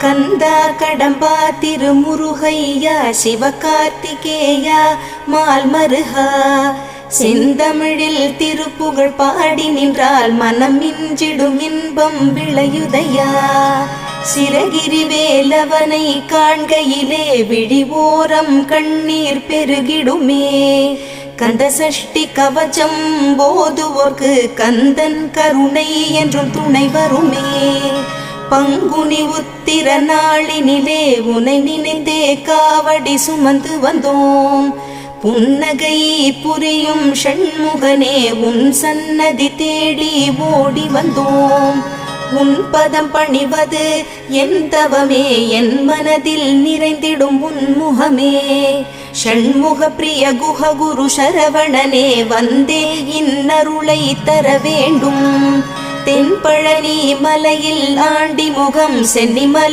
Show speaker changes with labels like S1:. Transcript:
S1: கந்தா கடம்பா திருமுருகையா சிவகார்த்திகேயா மால்மருகா செந்தமிழில் திருப்புகழ் பாடி நின்றால் மனம் மிஞ்சிடும் இன்பம் விளையுதையா. சிரகிரி வேலவனை காண்கையிலே விழிவோரம் கண்ணீர் பெருகிடுமே. கந்த சஷ்டி கவச்சம் போதுவோர்க்கு கந்தன் கருணை என்றும் துணை வருமே. பங்குனி உத்திர நாளினிலே உனை நினைந்தே காவடி சுமந்து வந்தோம். புன்னகை புரியும் ஷண்முகனே உன் சன்னதி தேடி ஓடி வந்தோம். உன் பதம் பணிவது என் தவமே, என் மனதில் நிறைந்திடும் உன்முகமே. ஷண்முக பிரிய குஹ குரு சரவணனே வந்தே இன்னருளை தர வேண்டும். தென்பழனி மலையில் ஆண்டி முகம் சென்னிமலை